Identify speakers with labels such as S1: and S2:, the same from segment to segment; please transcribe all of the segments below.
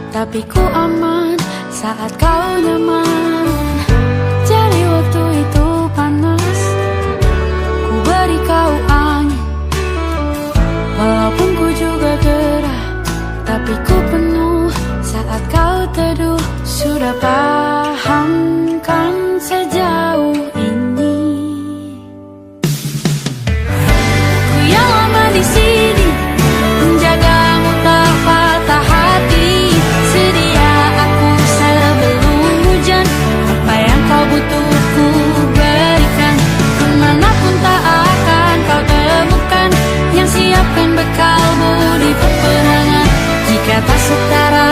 S1: tapi ku aman saat kau nyaman. Jadi waktu itu panas, ku beri kau angin. Walaupun ku juga gerah, tapi ku penuh saat kau teduh. Sudah paham kan sejauh ini? Ku yang lama di sini, menjagamu tak patah hati. Sedia aku sebelum hujan, apa yang kau butuh ku berikan. Kemanapun tak akan kau temukan, yang siapkan bekalmu di peperangan. Jika tak setara,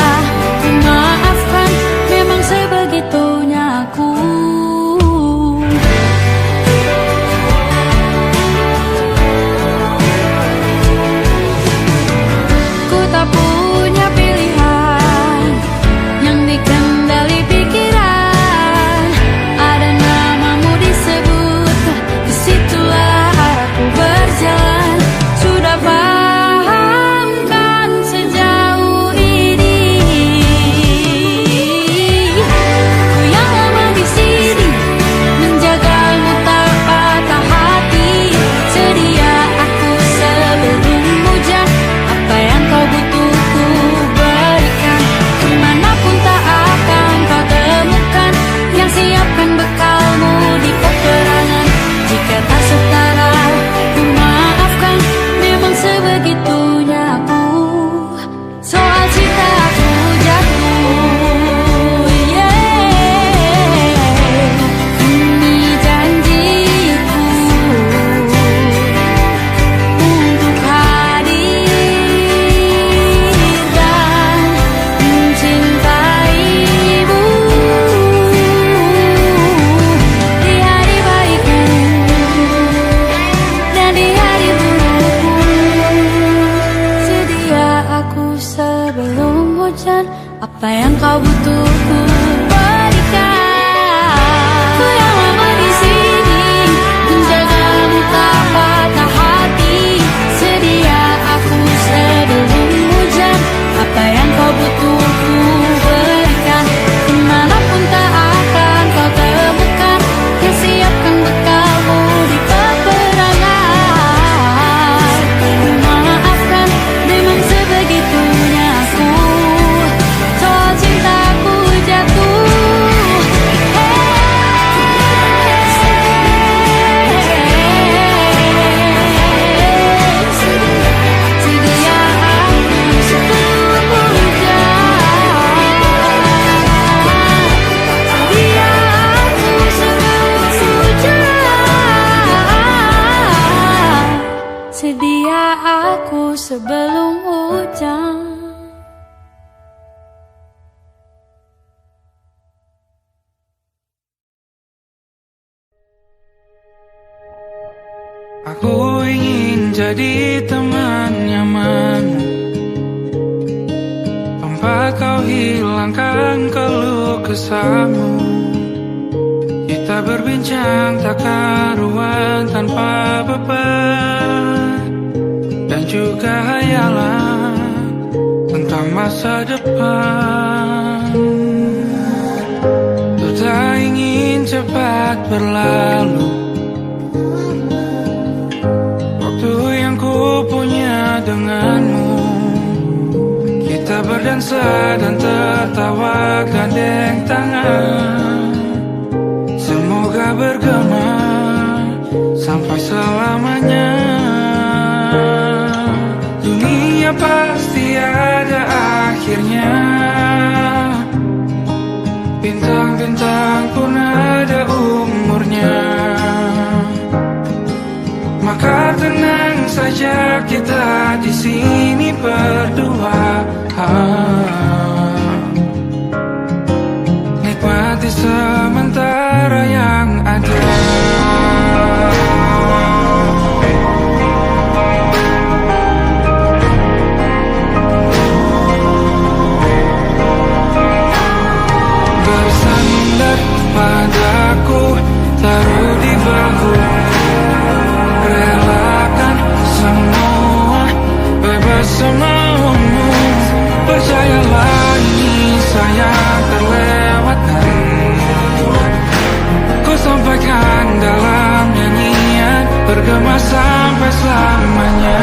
S1: ku maafkan, memang sebegitunya aku. Ku tak punya pilihan yang dikendali pikiran. Ada namamu disebut, disitulah aku berjalan. Sudah paham kan sejauh ini? Ku yang lama di sini, menjagamu tak patah hati. Sedia aku sebelum hujan, apa yang kau butuh ku berikan. Kemanapun tak akan kau temukan, yang siapkan bekalmu di peperangan. Jika tak setara, ku maafkan, memang sebegitunya aku. Soal cinta aku jatuh, ini janjiku untuk hadir dan mencintaimu di hari baikku dan di hari burukku. Sedia aku sebelum hujan, apa yang kau butuh ku berikan. Ku yang lama di sini, menjagamu tak patah hati. Sedia aku sebelum hujan, apa yang kau butuh ku berikan. Kemanapun tak akan kau temukan, yang siapkan bekalmu di peperangan. Ku maafkan, memang sebegitunya aku. Soal cintaku jatuh, sedia aku sebelum hujan. Sedia aku sebelum hujan. Sedia aku sebelum hujan.
S2: Aku ingin jadi teman nyaman, tempat kau hilangkan keluh kesahmu. Kita berbincang tak karuan tanpa beban, dan juga hayalan tentang masa depan. Ku tak ingin cepat berlalu, waktu yang ku punya denganmu. Kita berdansa dan tertawa gandeng tangan. Semoga bergema sampai selamanya. Dunia pasti ada akhirnya, bintang-bintang pun ada umurnya. Maka tenang saja kita di sini berdua. Nikmati sementara yang ada. Bersandar padaku, taruh di bahu. Relakan semua, bebas semaumu. Percayalah ini yang terlewatkan ku sampaikan dalam nyanyian, bergema sampai selamanya.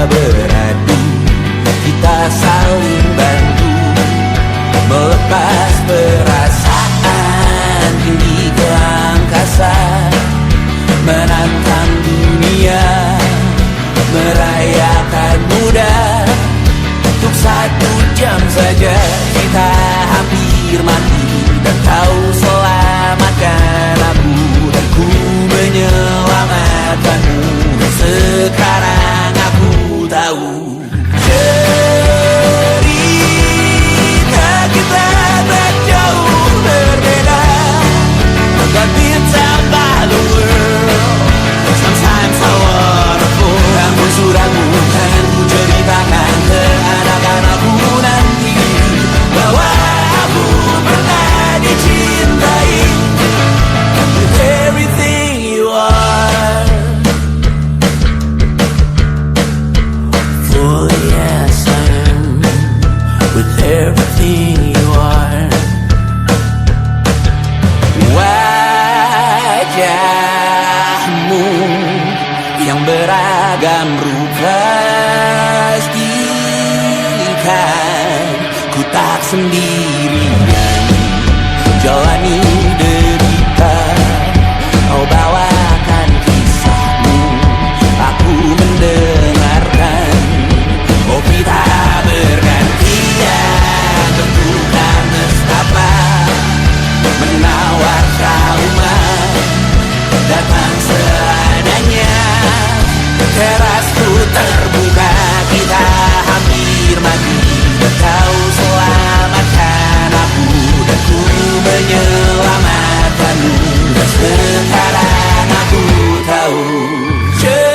S3: beradu, kita saling bantu, melepas perasaan tinggi ke angkasa, menantang dunia, merayakan muda. Untuk 1 jam saja kita hampir mati, dan kau selamatkan aku, dan ku menyelamatkanmu. Sekarang aku tahu cerita kita tak jauh berbeda, tapi tambah the world. Sometimes I wanna fall. Namun suratmu kan ku ceritakan ke anak-anakku nanti, bahwa aku pernah dicintai with everything you are. For yes I am with everything you are. Wajahmu yang beragam rupa pastikan ku tak sendirian jalani derita. Kau bawakan kisahmu, aku mendengarkan. Kopi tak bergantian, tentukan nestapa, menawar trauma, datang seadanya. Terasku terbuka, kita hampir mati, dan kau selamatkan aku, dan ku menyelamatkanmu. Dan sekarang aku tahu cerita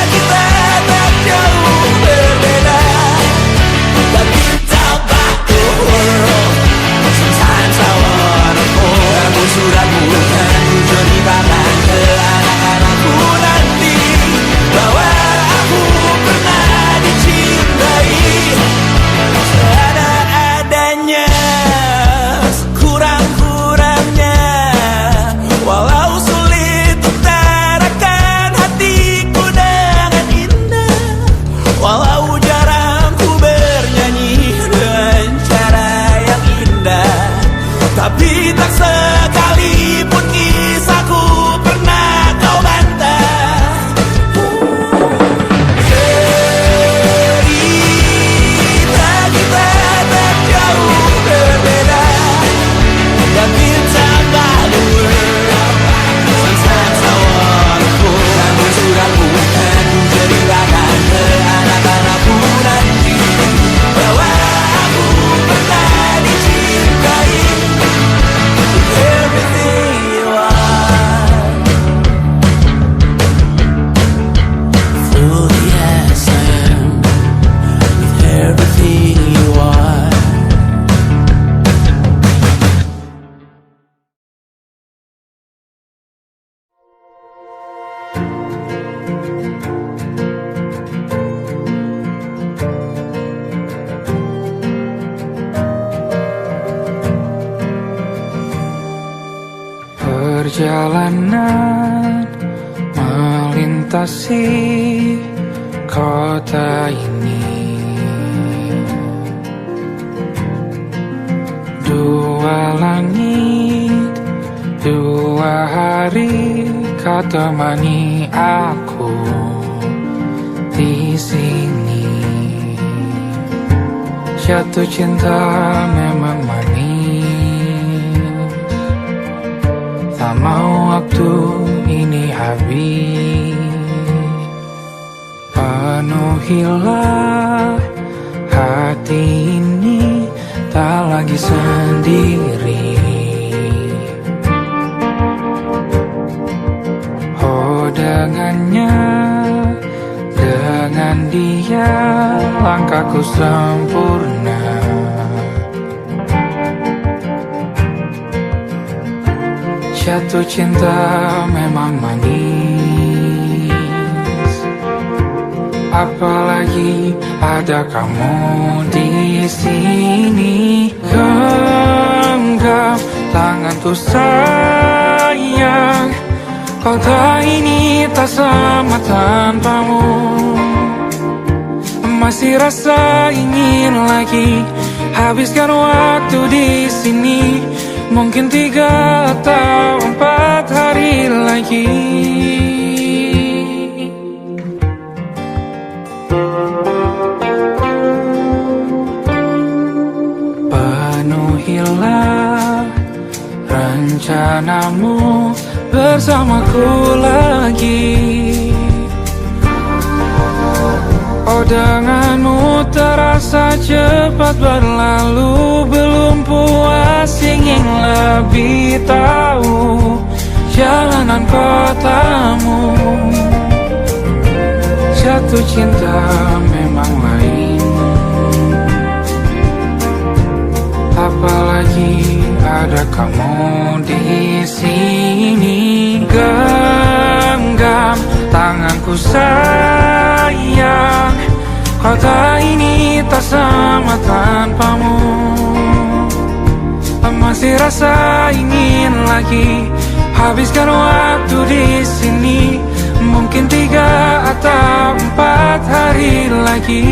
S3: kita tak jauh berbeda, tapi tambah the world. Sometimes I wanna fall. Namun suratmu kan ku ceritakan ke anak-anakku nanti, bahwa aku pernah dicintai seadanya, sekurang-kurangnya. Walau sulit utarakan hatiku dengan indah, walau jarang ku bernyanyi dengan cara yang indah, tapi tak sekalipun kisahku pernah kau bantah. Cerita kita tak jauh berbeda, tapi tambah the world. Sometimes I wanna fall. Namun suratmu kan ku ceritakan ke anak-anakku nanti, bahwa aku pernah dicintai with everything you are. Fully as I am with everything you are.
S2: Perjalanan melintasi kota ini, 2 langit, 2 hari kau temani aku di sini. Jatuh cinta memang manis, tak mau waktu ini habis. Penuhilah hati ini, tak lagi sendiri. Oh dengannya, dengan dia langkahku sempurna. Jatuh cinta memang manis, apalagi ada kamu di sini. Genggam tanganku sayang, Kota ini tak sama tanpamu. Masih rasa ingin lagi habiskan waktu di sini. Mungkin 3 atau 4 hari lagi. Penuhilah rencanamu bersamaku lagi. Oh, denganmu terasa cepat berlalu. Belum puas ingin lebih tahu jalanan kotamu. Jatuh cinta memang lain, apalagi ada kamu di sini. Genggam tanganku sayang, kota ini tak sama tanpamu. Masih rasa ingin lagi habiskan waktu di sini. Mungkin 3 atau 4 hari lagi.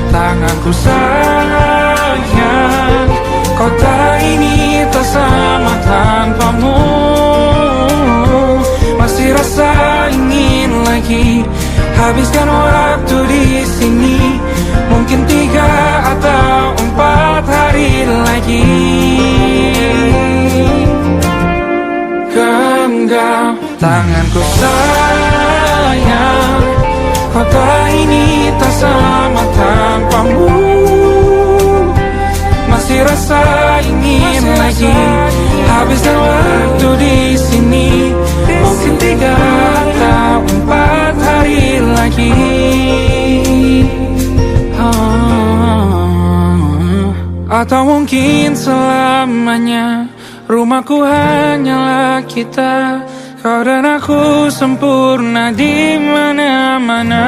S2: Tanganku sayang, kota ini tak sama tanpamu. Masih rasa ingin lagi habiskan waktu di sini. Mungkin 3 atau 4 hari lagi. Genggam tanganku sayang, kota ini tak sama tanpamu. Masih rasa ingin lagi habiskan waktu di sini. Mungkin 3 atau 4 hari lagi. Atau mungkin selamanya. Rumahku hanyalah kita, kau dan aku sempurna di mana-mana.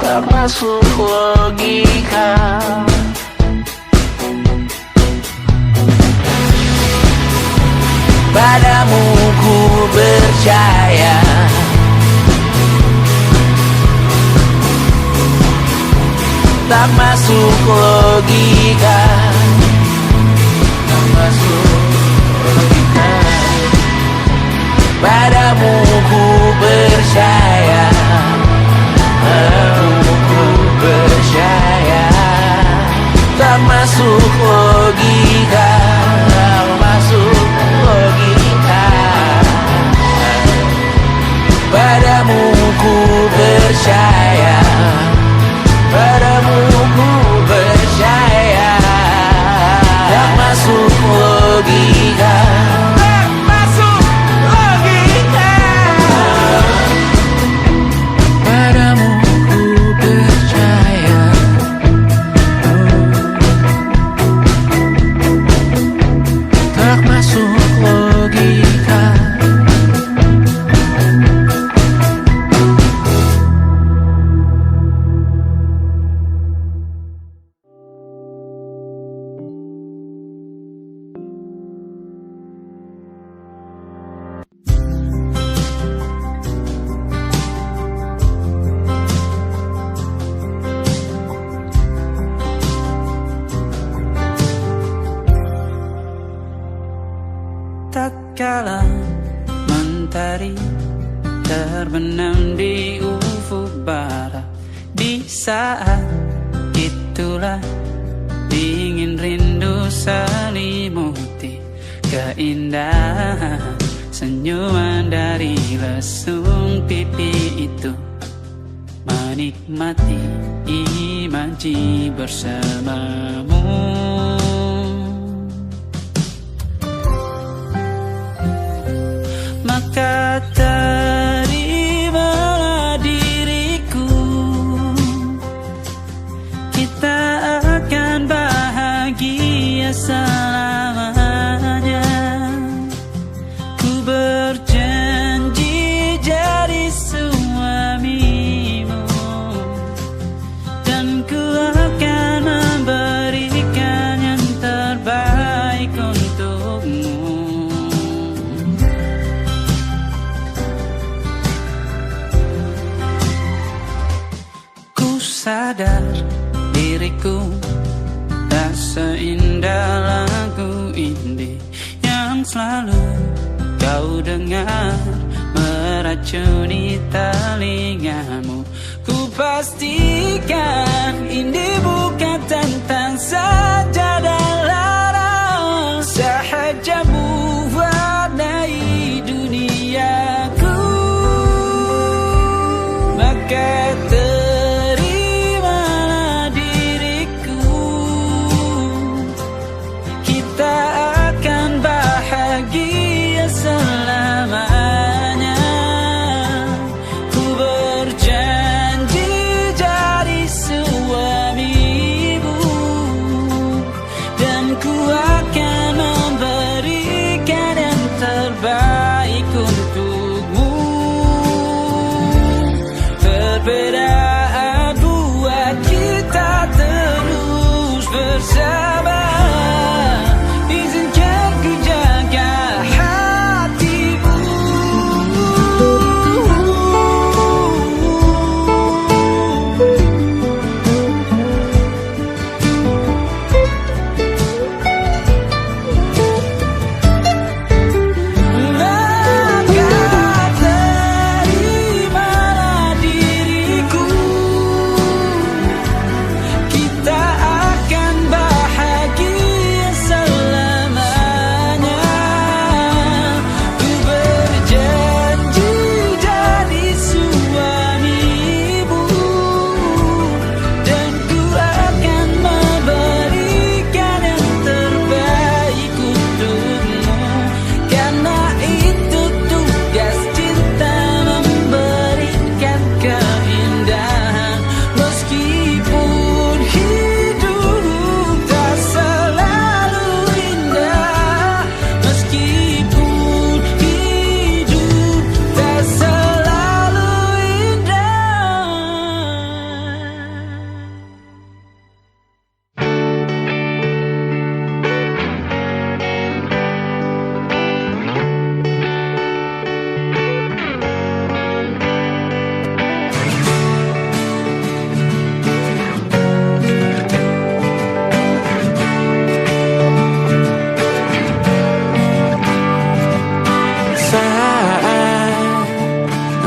S3: tak masuk logika. Padamu ku percaya, tak masuk logika, tak masuk logika. Padamu ku percaya, padamu ku percaya, tak masuk logika, tak masuk logika. Padamu ku percaya, padamu ku percaya, tak masuk logika, tak masuk logika. Padamu ku percaya, tak masuk logika.
S4: Tak kala mentari terbenam di ufuk barat, di saat itulah dingin rindu selimuti keindahan senyuman dari lesung pipi itu, menikmati imaji bersamamu. Maka terimalah diriku, kita akan bahagia selamanya. Ku berjanji jadi suamimu, dan ku akan memberikan yang terbaik untukmu. Sadar diriku tak seindah lagu indie yang selalu kau dengar meracuni telingamu. Ku pastikan indie bukan tentang sajadah larang, sahaja mewarnai duniaku. Maka selamanya. Ku berjanji jadi suamimu, dan ku akan memberikan yang terbaik untukmu. Perbedaan buat kita terus bersama. Izinkan ku jaga hatimu. Maka terimalah diriku, kita akan bahagia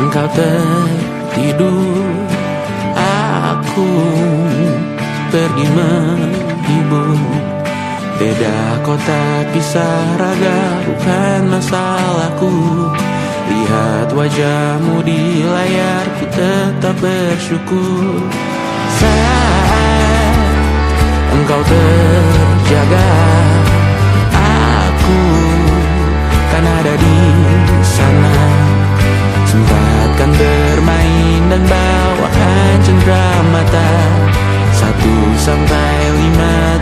S3: engkau tertidur, aku pergi menghibur. Beda kota pisah raga bukan masalahku. Lihat wajahmu di layar, ku tetap bersyukur. Saat engkau terjaga, aku kan ada di sana. Sempatkan bermain dan bawakan cendera mata. 1-5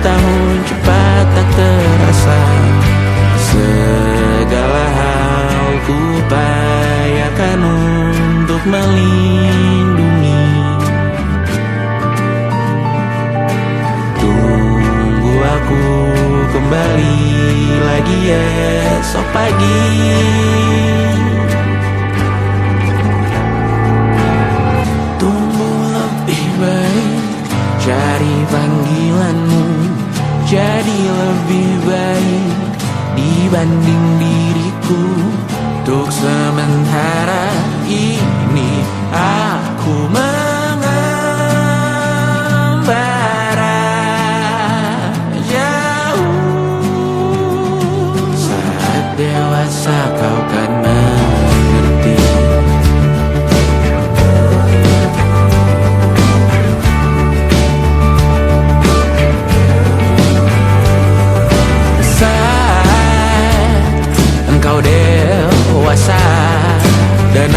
S3: tahun cepat tak terasa. Segala hal ku upayakan untuk melindungi. Tunggu aku kembali lagi esok pagi. Tumbuh lebih baik, cari panggilanmu, jadi lebih baik dibanding diriku. Untuk sementara ini aku mengembara jauh. Saat dewasa kau kan mengerti. Saat engkau dewasa dan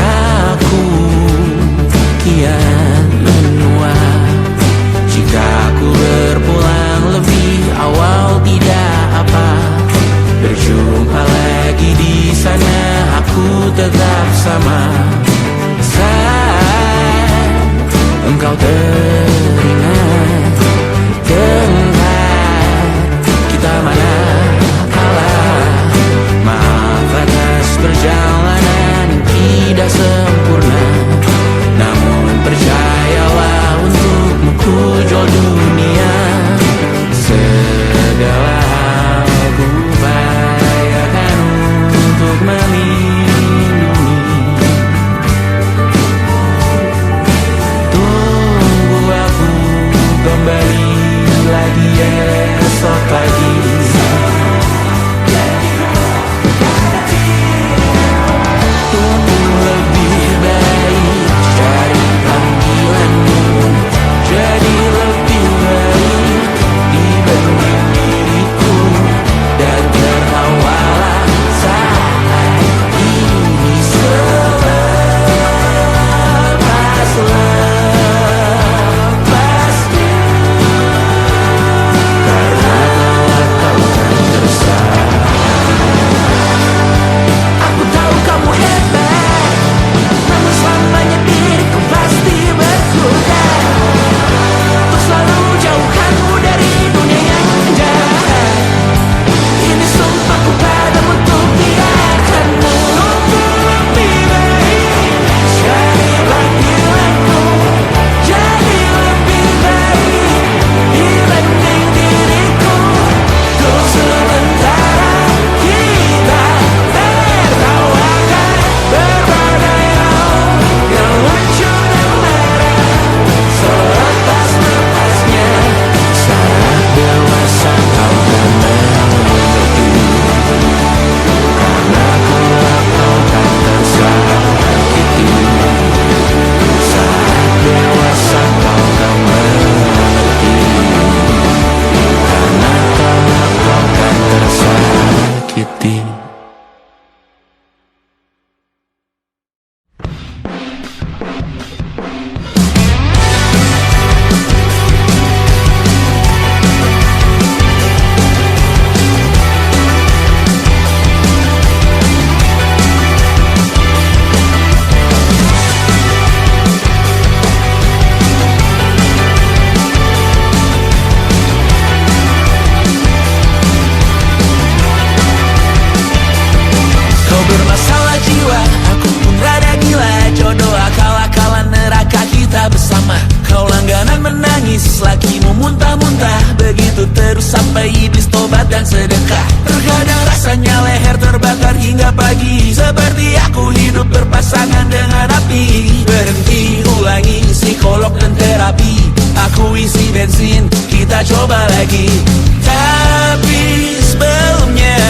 S3: hingga pagi. Seperti aku hidup berpasangan dengan api. Berhenti, ulangi psikolog dan terapi. Aku isi bensin, kita coba lagi. Tapi sebelumnya,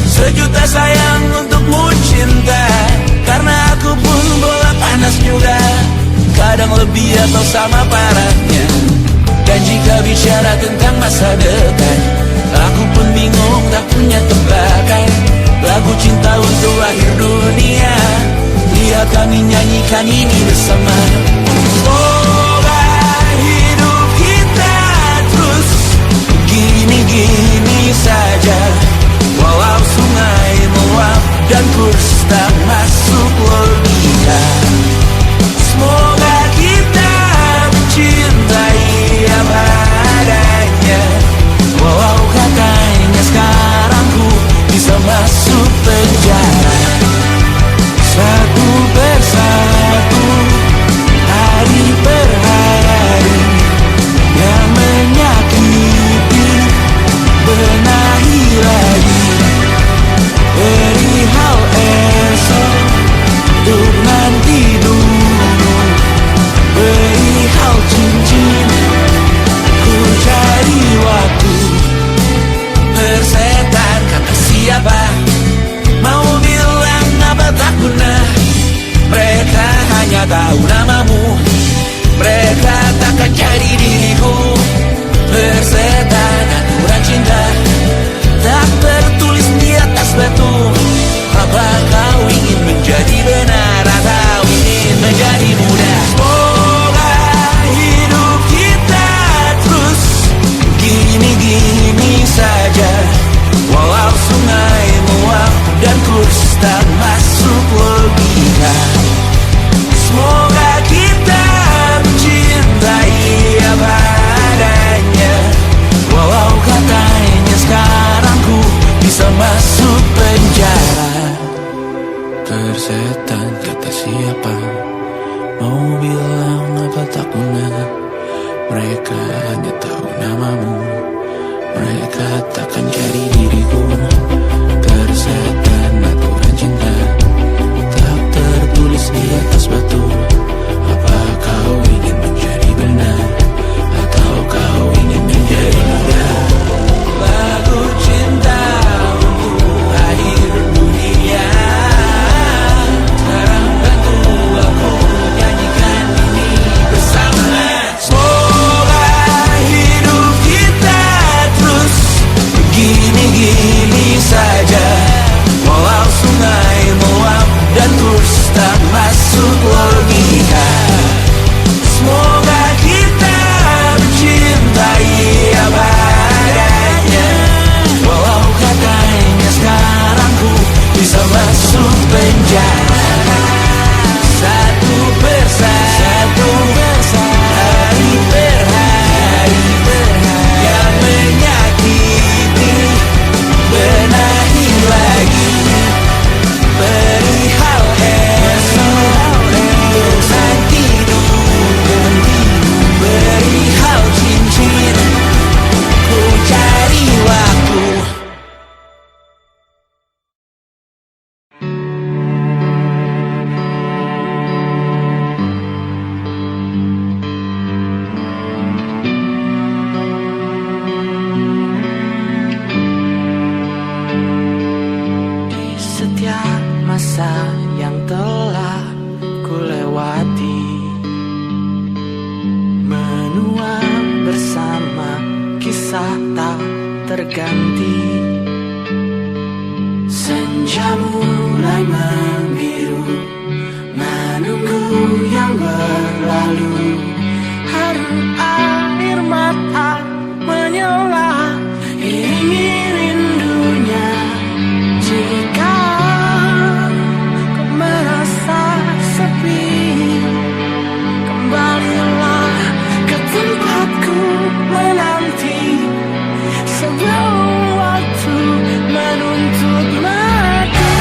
S3: sejuta sayang untukmu cinta. Karena aku pun bola panas juga, kadang lebih atau sama parahnya. Dan jika bicara tentang masa depan, aku pun bingung tak punya tebakan. Lagu cinta untuk akhir dunia, lihat kami nyanyikan ini bersama. Semoga hidup kita terus gini-gini saja. Walau sungai meluap dan kurs tak masuk logika. Semoga kita mencintai apa adanya. Walau katanya sekarang ku bisa masuk penjara. Satu persatu, hari per hari, yang menyakiti benahi lagi. Perihal esok, untuk nanti dulu. Perihal cincin, ku cari waktu. Persetan kata siapa, mau bilang apa tak guna. Mereka hanya tahu namamu, mereka takkan cari diriku. Persetan aturan cinta, tak tertulis di atas batu. Apa kau ingin menjadi benar atau ingin menjadi muda? Semoga hidup kita terus gini-gini saja. Walau sungai meluap dan kurs tak masuk logika. Semoga kita mencintai apa adanya. Walau katanya sekarang ku bisa masuk penjara. Persetan kata siapa, mau bilang apa tak guna. Mereka hanya tahu namamu, mereka takkan cari diriku. Persetan aturan cinta, tak tertulis di atas batu. Apa kau ingin menjadi benar atau kau ingin menjadi muda? Lagu cinta untuk akhir dunia, sekarang bantu aku nyanyikan ini bersama. Semoga hidup kita terus begini-gini saja. Walau sungai meluap dan kurs tak masuk logika. Semoga kita mencintai apa adanya. Walau katanya sekarang ku bisa masuk penjara. Satu persatu, hari per hari, yang menyakiti benahi lagi. Perihal esok, untuk nanti dulu. Perihal cincin, ku cari waktu. Di setiap masa yang telah ku lewati, menua bersama kisah tak terganti. Senja mulai membiru, menunggu yang berlalu. Harum air mata menyela, iringi rindunya. Jika kau merasa sepi, kembalilah ke tempatku menanti. Sebelum waktu menuntut mati.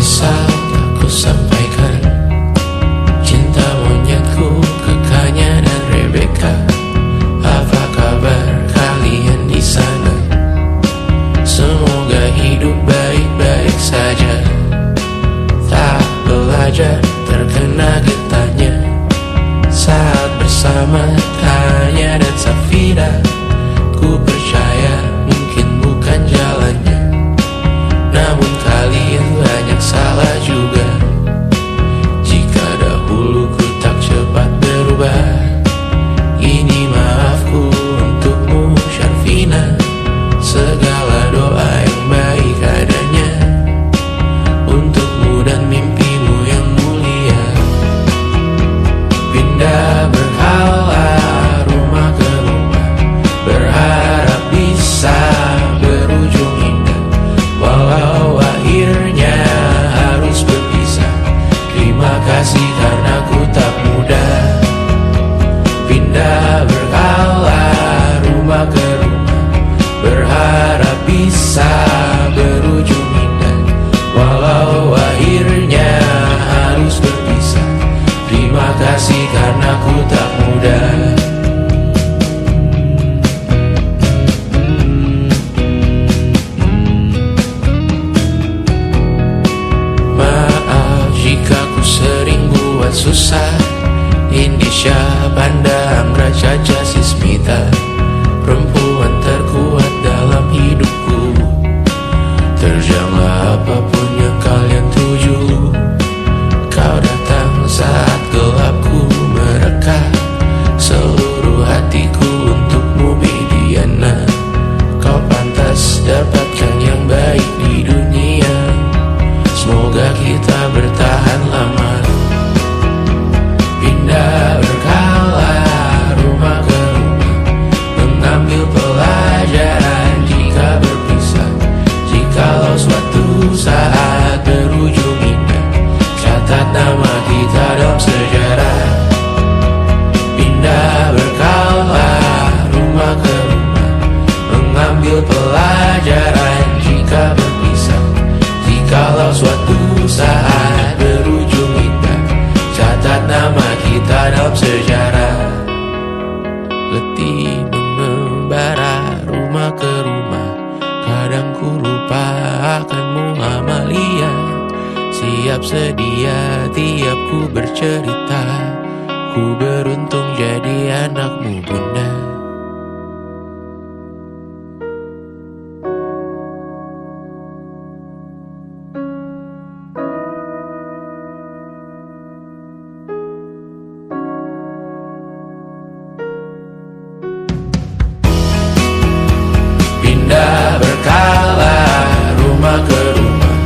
S5: bisa aku sampaikan cinta monyetku ke Kanya dan Rebecca. Apa kabar kalian di sana? Semoga hidup baik-baik saja. Tak belajar terkena getahnya saat bersama Tanya dan Safira. Ku percaya mungkin bukan jalannya, namun kalian banyak salah juga. Jika dahulu ku tak cepat berubah, ini maafku untukmu Syarfina. Segala doa yang baik adanya untukmu dan mimpimu yang mulia. Pindah berhala rumah ke rumah, berharap bisa berujung indah. Walau akhirnya harus berpisah, terima kasih karena ku tak mudah. Pindah berkala rumah ke rumah, berharap bisa berujung indah. Walau akhirnya harus berpisah, terima kasih karena ku tak mudah. Maaf jika ku sering buat susah. Indisha, Banda, Anggra, Caca, Sismita, perempuan terkuat dalam hidupku. Terjanglah apapun yang kalian tuju. Kau datang saat gelapku mereka. Seluruh hatiku untukmu Mediana. Kau pantas dapatkan yang baik di dunia. Semoga kita bertahan lama. Pindah berkala rumah ke rumah, mengambil pelajaran jika berpisah. Jikalau suatu saat berujung indah, catat nama kita dalam sejarah. Pindah berkala rumah ke rumah, mengambil pelajaran jika berpisah. Jikalau suatu saat berujung indah, catat nama kita dalam sejarah. Letih mengembara rumah ke rumah, kadang ku lupa akanmu Amalia. Siap sedia tiap ku bercerita, ku beruntung jadi anakmu bunda. Pindah berkala rumah ke rumah,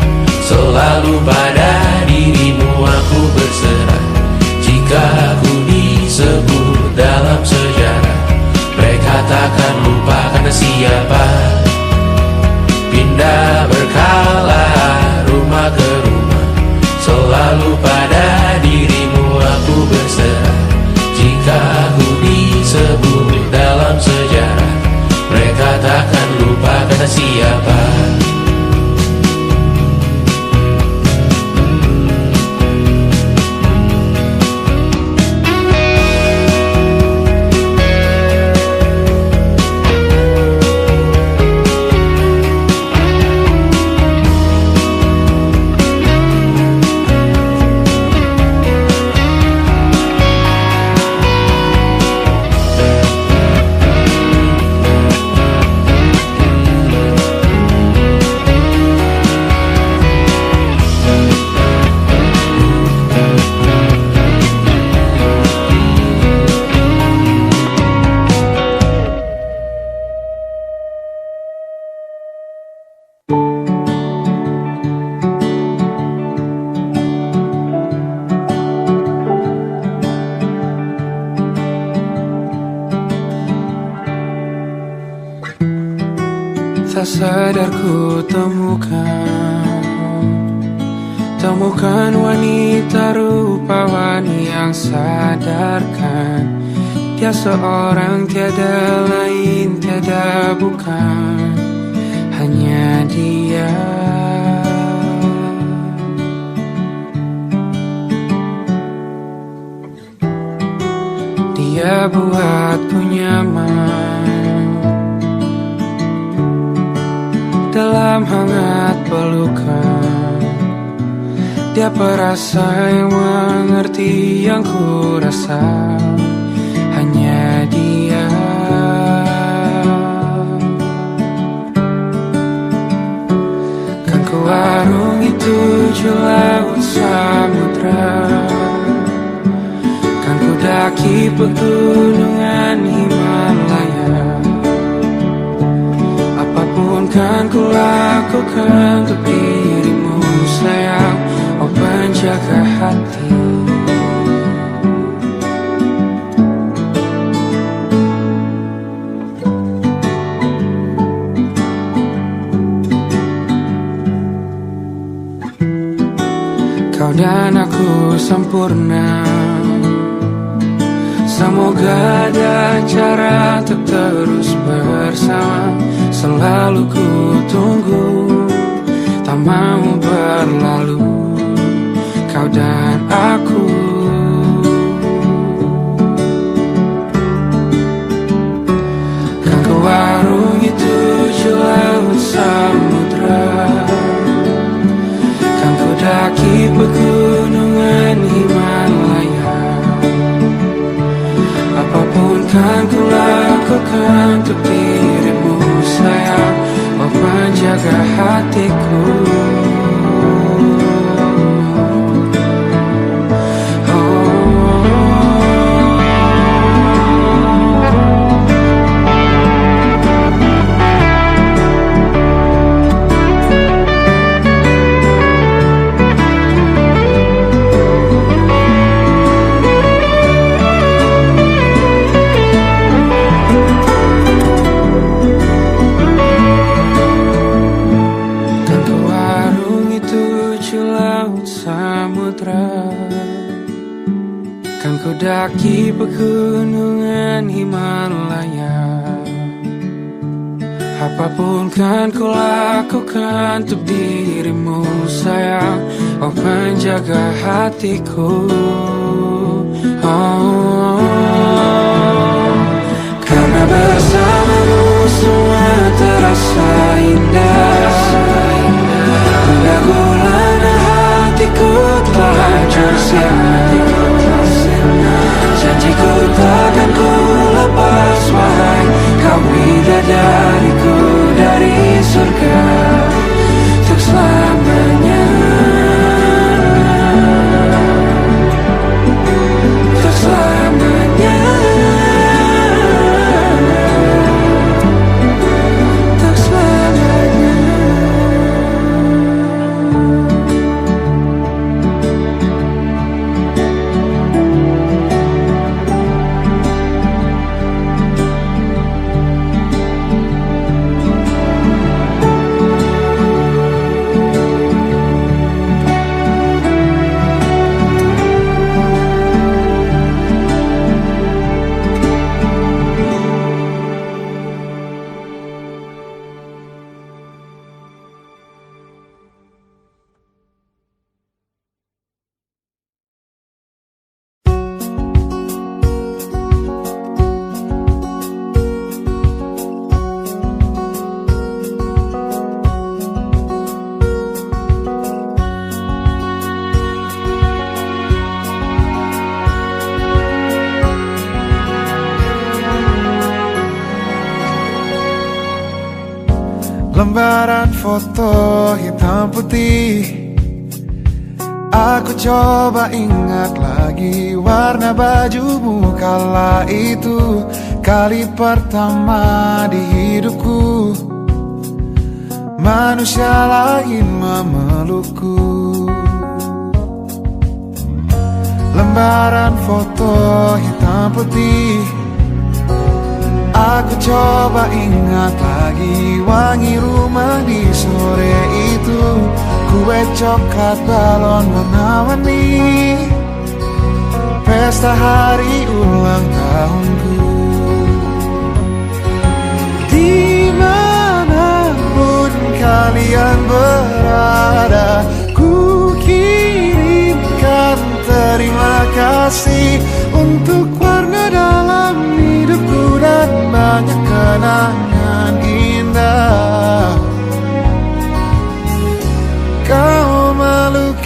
S5: selalu pada dirimu aku berserah. Jika aku disebut dalam sejarah, mereka takkan lupa karena siapa. Pindah berkala rumah ke rumah, selalu pada dirimu aku berserah. Jika aku disebut dalam sejarah, mereka takkan lupa kata siapa.
S2: Tak sadar ku temukan wanita rupawan yang sadarkan dia seorang, tiada lain, tiada bukan, hanya dia. dalam hangat pelukan. Dia perasa yang mengerti yang ku rasa, hanya dia. Kan ku arungi 7 laut samudra, kan ku daki pegunungan Himalaya. Apapun kan ku lakukan untuk dirimu sayang, oh penjaga hati. Kau dan aku sempurna, semoga ada cara untuk terus bersama. Selalu ku tunggu, tak mau berlalu, kau dan aku. Kan ku arungi 7 laut samudra, kan ku daki pegunungan Himalaya. Apapun kan ku lakukan untuk dirimu sayang, oh penjaga hatiku. Kan ku daki pegunungan Himalaya. Apapun kan ku lakukan untuk dirimu sayang, oh penjaga hatiku. Karena bersamamu semua terasa indah. Gula-gulana hatiku telah hancur sirna. Janjiku takkan ku lepas, wahai kau bidadariku dari surga untuk selamanya, untuk selamanya, untuk selamanya.
S6: Lembaran foto hitam putih, aku coba ingat lagi warna bajumu kala itu. Kali pertama di hidupku manusia lain memelukku. Lembaran foto hitam putih, aku coba ingat lagi wangi rumah di sore itu. Kue coklat, balon warna-warni, pesta hari ulang tahunku. Dimanapun kalian berada, ku kirimkan terima kasih untuk warna dalam hidupku dan banyak kenangan indah.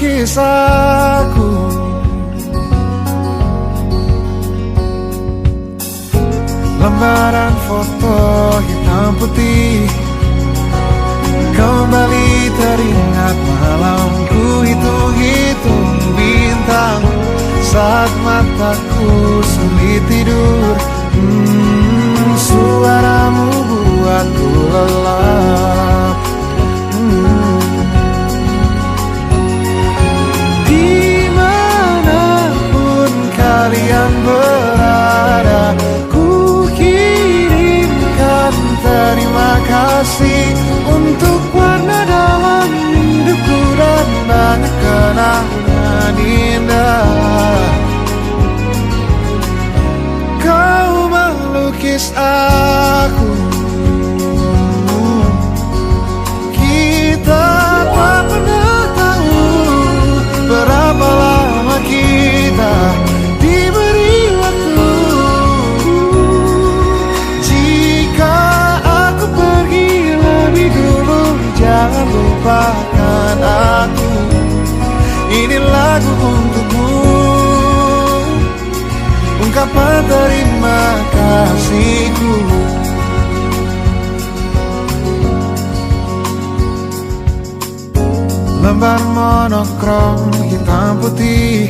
S6: melukis aku. Lembaran foto hitam putih kembali teringat malamku hitung-hitung bintang saat mataku sulit tidur. Suaramu buatku lelap. Dimanapun kalian berada, ku kirimkan terima kasih untuk warna dalam hidupku dan banyak kenangan indah. Kau melukis aku, kita tak pernah tahu berapa lama kita diberi waktu. Jika aku pergi lebih dulu, jangan lupakan aku. Ini lagu untukmu, ungkapan terima kasihku. Lembar monokrom hitam putih,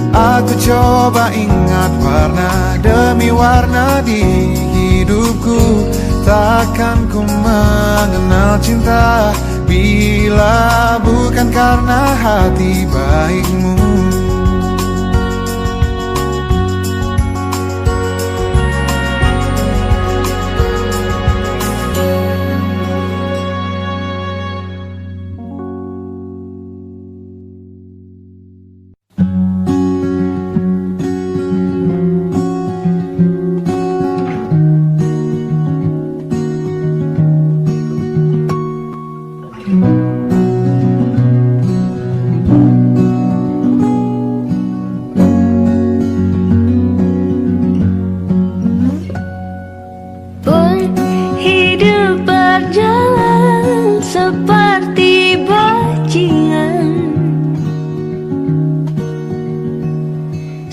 S6: aku coba ingat warna demi warna di hidupku. Takkan ku mengenal cinta bila bukan karena hati baikmu.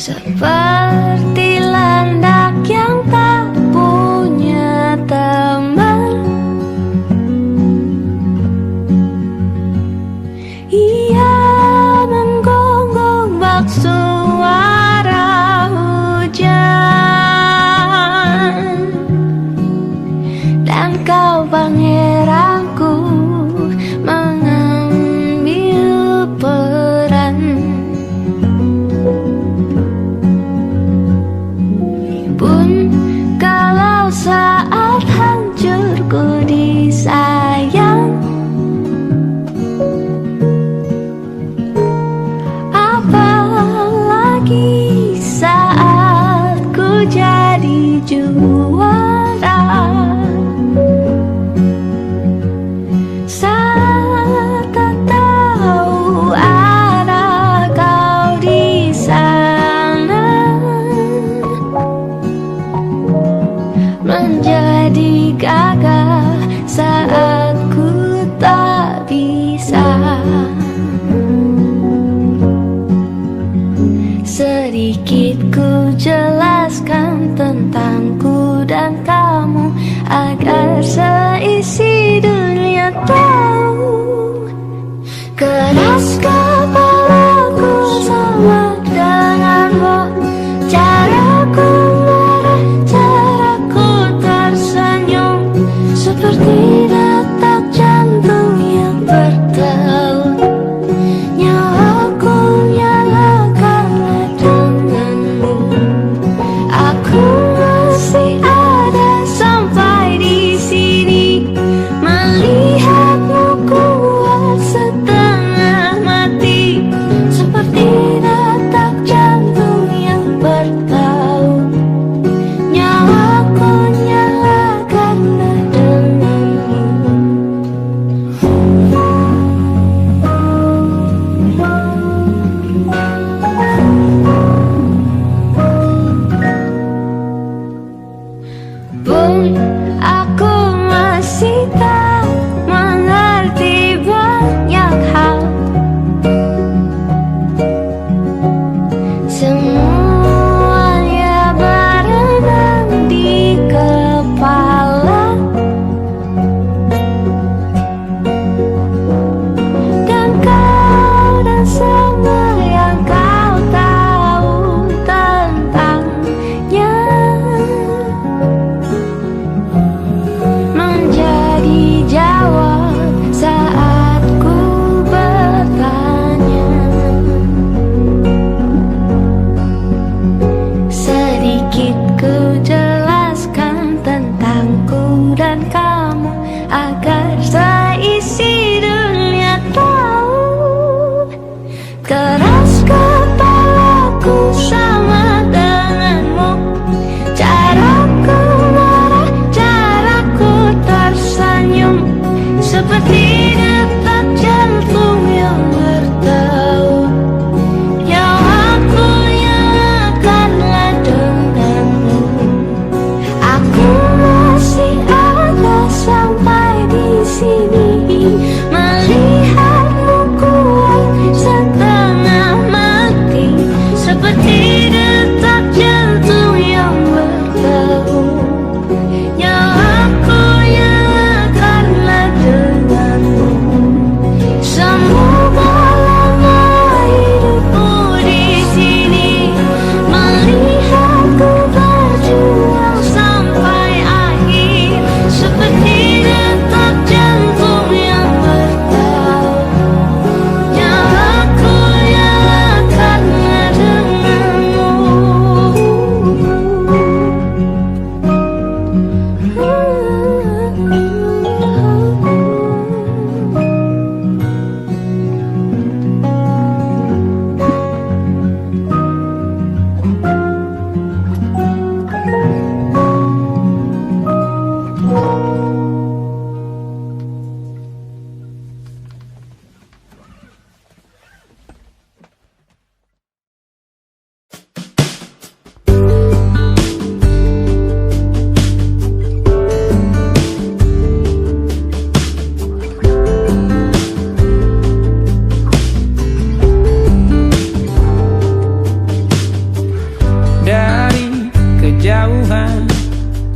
S1: Seperti landak yang tak punya teman, seperti detak jantung yang bertaut. Nyawaku yang akanlah denganmu. Aku masih ada sampai di sini, melihatmu kuat setengah mati, seperti detak jantung yang bertaut. Nyawaku yang akanlah denganmu. Semoga lama hidupmu di sini, melihatku berjuang sampai akhir, seperti detak jantung yang bertaut. Nyawaku yang akanlah denganmu.
S4: Dari kejauhan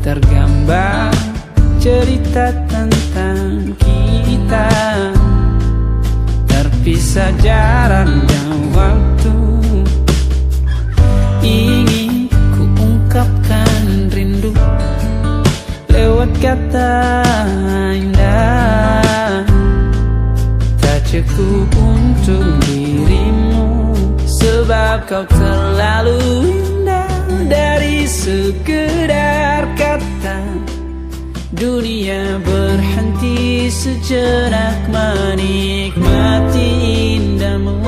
S4: tergambar cerita tentang kita, terpisah jarak dan waktu. Ingin ku ungkapkan rindu lewat kata indah, tak cukup untuk dirimu, sebab kau terlalu indah. Dari sekedar kata, dunia berhenti sejenak menikmati indahmu.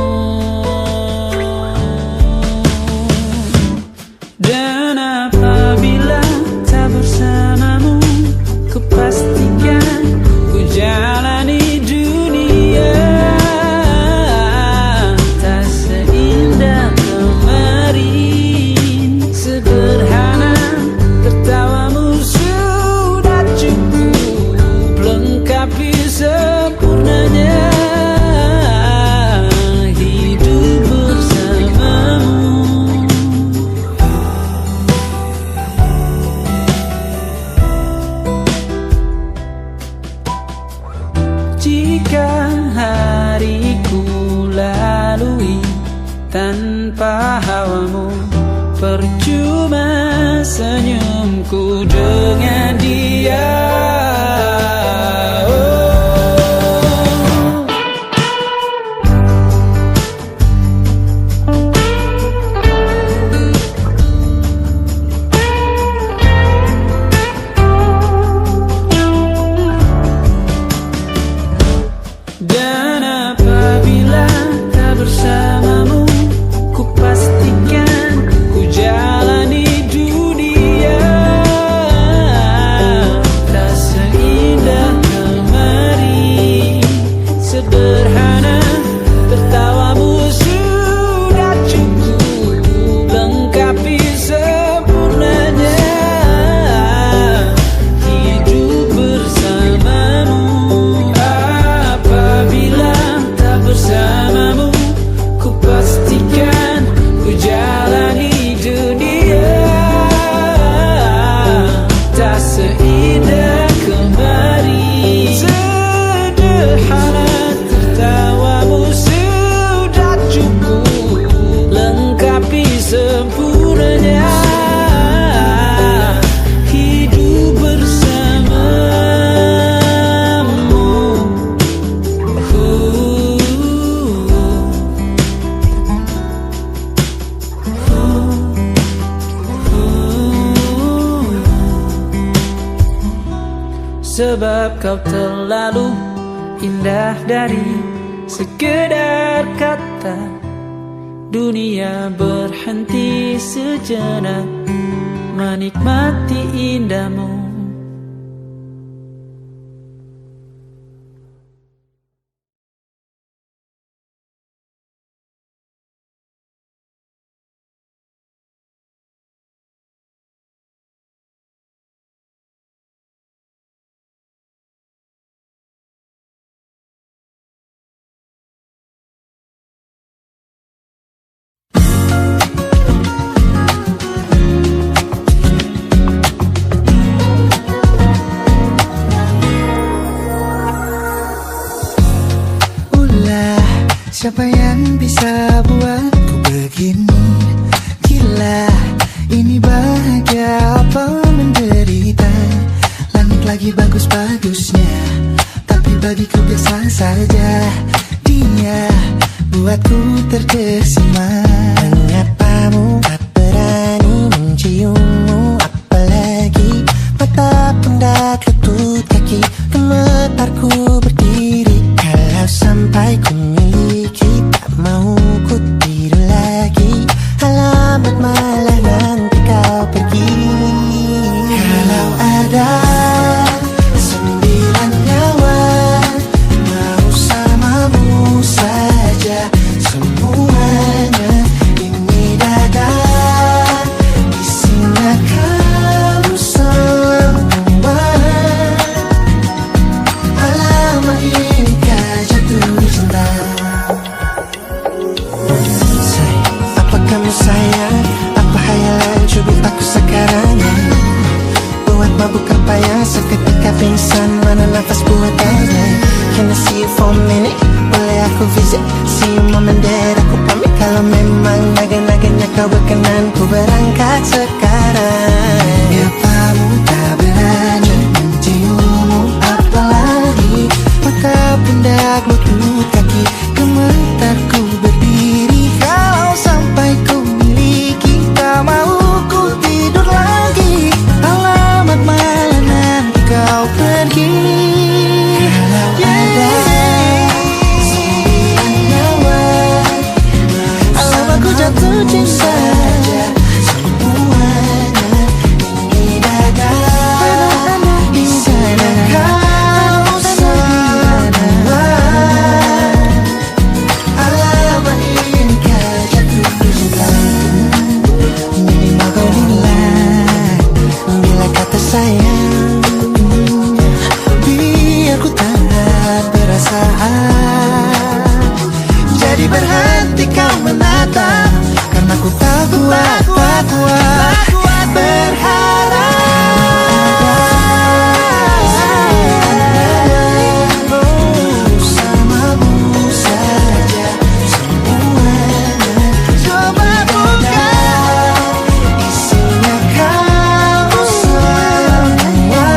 S4: Dan apabila tak bersamamu, kupastikan ku jalani dunia tak seindah kemarin. Sederhana, tertawamu sudah cukup lengkapi sempurnanya hidup bersamamu. Jika hariku lalui tanpa hawamu, percuma senyumku dengan dia. Dan apabila tak bersamamu, ku pastikan ku jalani dunia tak seindah kemarin. Sederhana, tertawamu sudah cukup lengkapi sempurnanya hidup bersamamu. Apabila tak bersamamu, ku pastikan ku jalani dunia tak seindah kemarin. Sederhana, tertawamu sudah cukup lengkapi sempurnanya hidup bersamamu. Sebab kau terlalu indah dari sekedar kata, dunia berhenti sejenak menikmati indahmu.
S7: Siapa yang bisa buatku begini? Gila, ini bahagia apa menderita? Langit lagi bagus-bagusnya, tapi bagiku biasa saja. Dia buatku terkesima. Mengapamu tak berani menciummu? Apalagi mata pun tak lutut kaki, gemetarku berdiri. Kalau sampai ku miliki, tak mau ku tidur lagi. Alamat malah nanti kau pergi. Kalau ada 9 nyawa, mau samamu saja semuanya. Ini dada, isinya kamu semua. Alamak ini kah jatuh cinta. Apa kamu sayang? Apa hayalan cubit aku sekarang? Buat mabuk apa yang seketika pingsan? Mana nafas buat aja? Can I see you for a minute? Boleh aku visit? See you mom and dad. Aku pamit kalau memang naga-naganya kau berkenan. Ku berangkat sekarang. Apamu tak berani menciummu? Apalagi mata pundak lutut kaki, gemetarku berdiri. Kalau sampai ku miliki, tak mau ku tidur lagi. Alamat malah nanti kau pergi. Kalau ada 9 nyawa, alamak ku jatuh cinta. Semuanya ini dada, isinya kau semua. Alamat ini kah jatuh cinta. Minimal kau nilai bila kata sayang, biar ku tak perasaan. Jadi berhenti kau menatap, karena ku tak kuat berharap. Bersamamu saja semuanya. Coba buka, isinya kamu semua.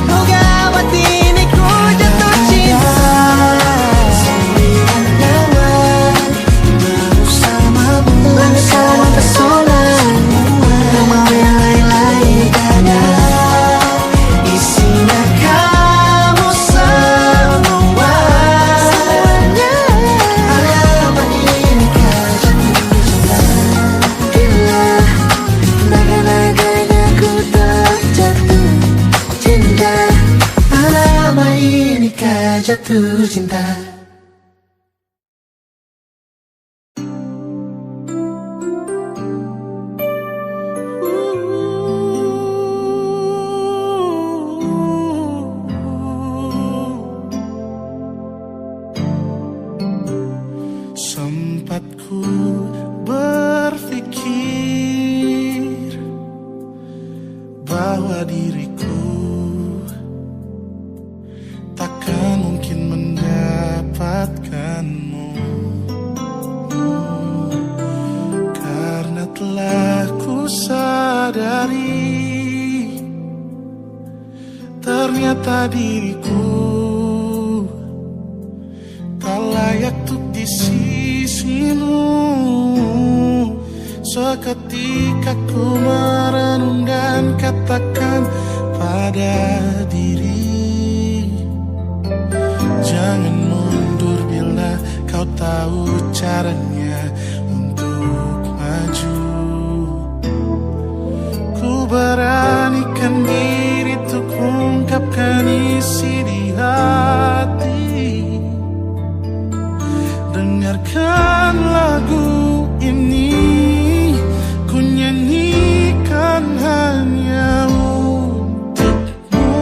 S7: Oh gawat ini ku jatuh cinta. 9 nyawa, bersamamu bersama pesona. Tak mau yang lain-lain dada, isinya kamu semua. Alamat ini kah jatuh cinta. Gila, naga-naganya ku tak jatuh cinta. Alamat ini kah jatuh cinta.
S6: Sempat ku berpikir bahwa diriku takkan mungkin mendapatkanmu, karena telah ku sadari ternyata diriku tak layak untuk di sisimu. Seketika ku merenung dan katakan pada diri, jangan mundur bila kau tahu caranya untuk maju. Ku beranikan diri untuk ungkapkan isi di hati. Dengarkan lagu ini, ku nyanyikan hanya untukmu.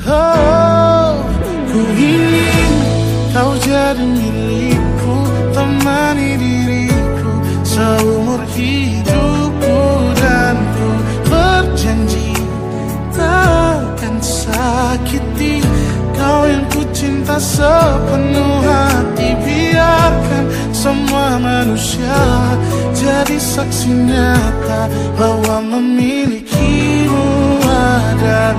S6: Oh, ku ingin kau jadi milikku, temani diriku seumur hidupku. Dan ku berjanji takkan sakiti kau yang ku cinta. cinta sepenuh hati. Biarkan semua manusia jadi saksi nyata bahwa memilikimu adalah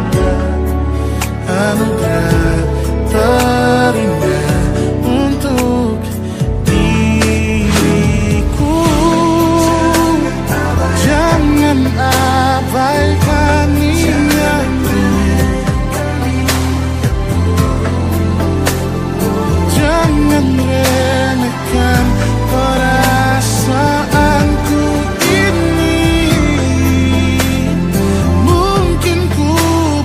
S6: anugerah terindah untuk diriku. Jangan abaikan niatku, jangan remehkan perasaanku ini. Mungkin ku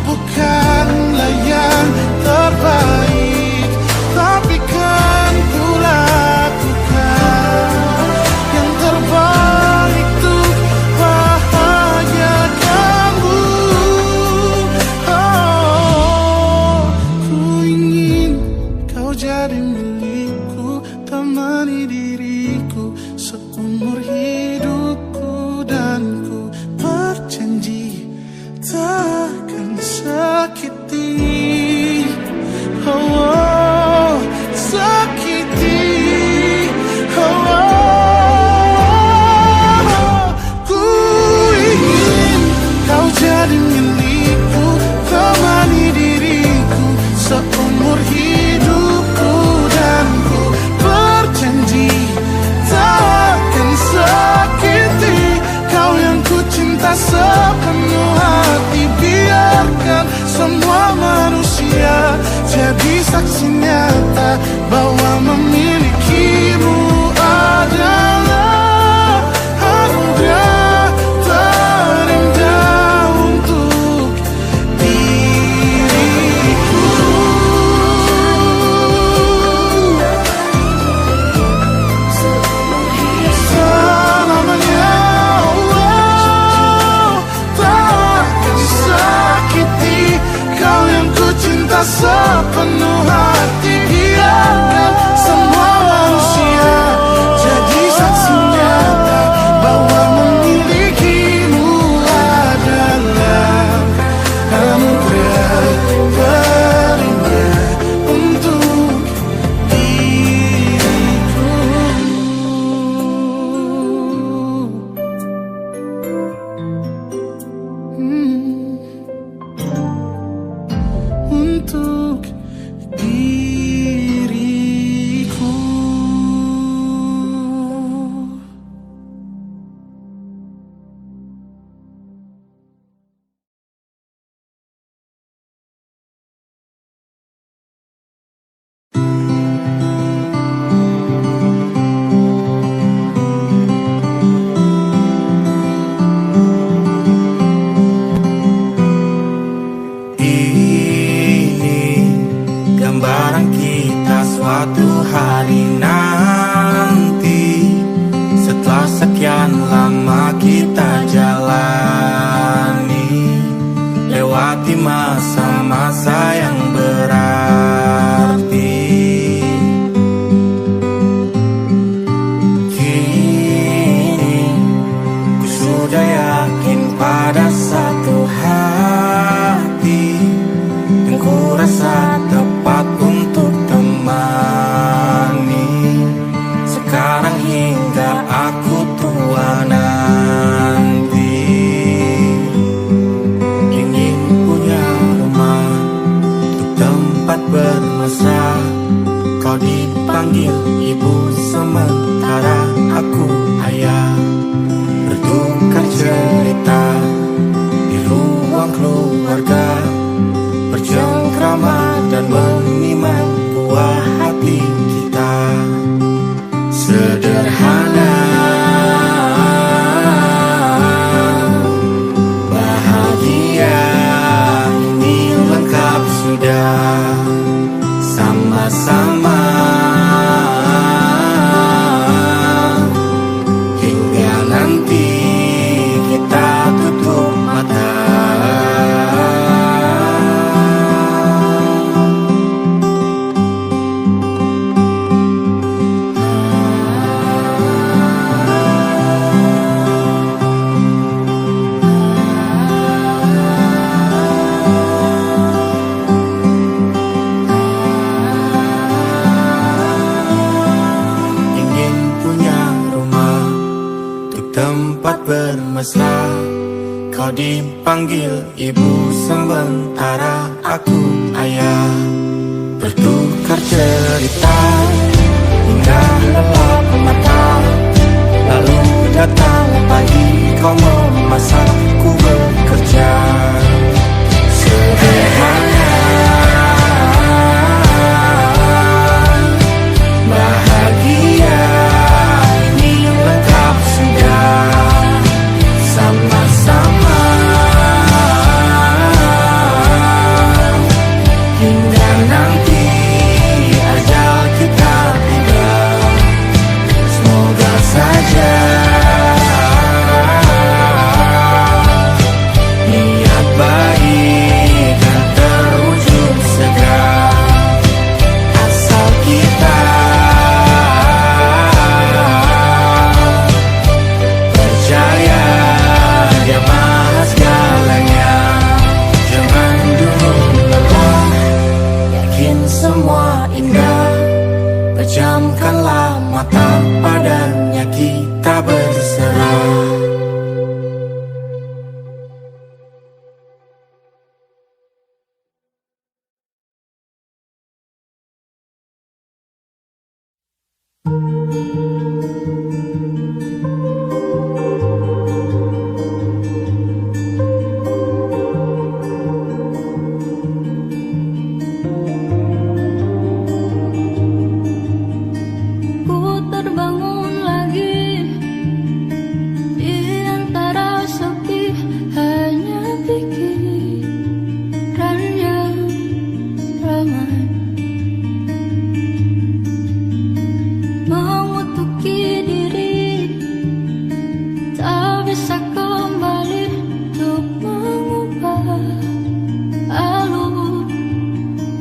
S6: bukanlah yang terbaik, tapi kan ku lakukan yang terbaik untuk bahagiakanmu. Oh, ku ingin kau jadi milikku, temani diriku seumur hidupku, dan ku berjanji takkan sakiti, oh, sakiti, oh. Ku ingin kau jadi milikku, temani diriku seumur hidupku, dan ku berjanji takkan sakiti kau yang ku cinta sepenuh hati. Biarkan semua manusia jadi saksi nyata bahwa memilikimu adalah anugerah terindah untuk diriku. Selamanya, oh, takkan sakiti kau yang ku cinta sepenuh hati. Biarkan semua manusia jadi saksi nyata bahwa memilikimu adalah anugerah terindah untuk diriku. Untuk diriku. Ini gambaran kita suatu hari nanti, setelah sekian lama kita jalani, lewati masa-masa yang berarti. Kini ku sudah yakin pada satu hati yang ku rasa tepat untuk temani. Sekarang hingga aku tua nanti, ingin punya rumah untuk tempat bermesra. Kau dipanggil ibu sementara aku ayah, bertukar cerita di ruang keluarga, bercengkrama dan menimang buah hati kita. Sederhana, bahagia, ini lengkap sudah. Sama-sama hingga nanti kita tutup mata. Panggil ibu sementara aku ayah, bertukar cerita hingga lelap mata. Lalu datang pagi kau memasak, ku bekerja sederhana. Bahagia ini lengkap sudah sama-sama. Hingga nanti ajal kita tiba, semoga saja niat baik dan terwujud segera, asal kita percaya Dia maha segalanya. Jangan dulu lelah, yakin semua indah, pejamkanlah mata, padanya kita berserah.
S1: Ku terbangun lagi di antara sepi, hanya pikiran yang ramai mengutuki diri, tak bisa kembali untuk mengubah alur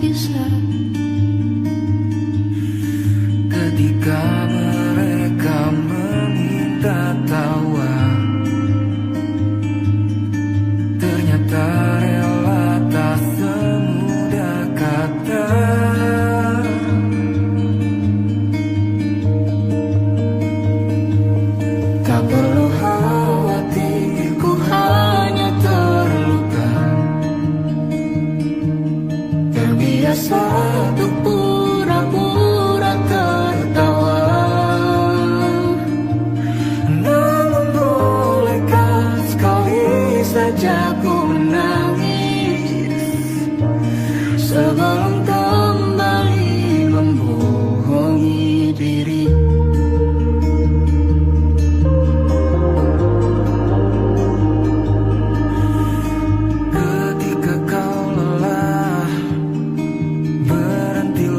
S1: kisah.
S2: Ketika mereka meminta tawa, ternyata rela tak semudah kata.
S1: Tak perlu khawatir, ku hanya terluka, terbiasa untuk pura-pura tertawa.
S2: Namun bolehkah sekali saja ku menangis
S1: Sebelum kembali membohongi diri.
S2: ketika kau lelah? Berhentilah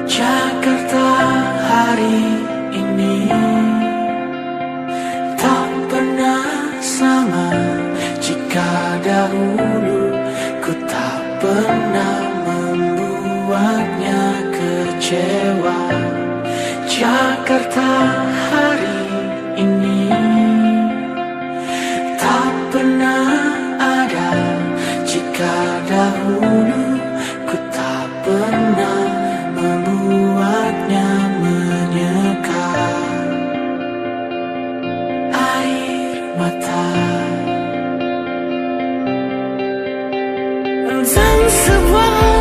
S4: Jakarta hari ini tak pernah sama. Jika dahulu ku tak pernah membuatnya kecewa. Jakarta hari ini tak pernah ada. Jika dahulu ku tak pernah membuatnya menyeka. Air mata dan sebuah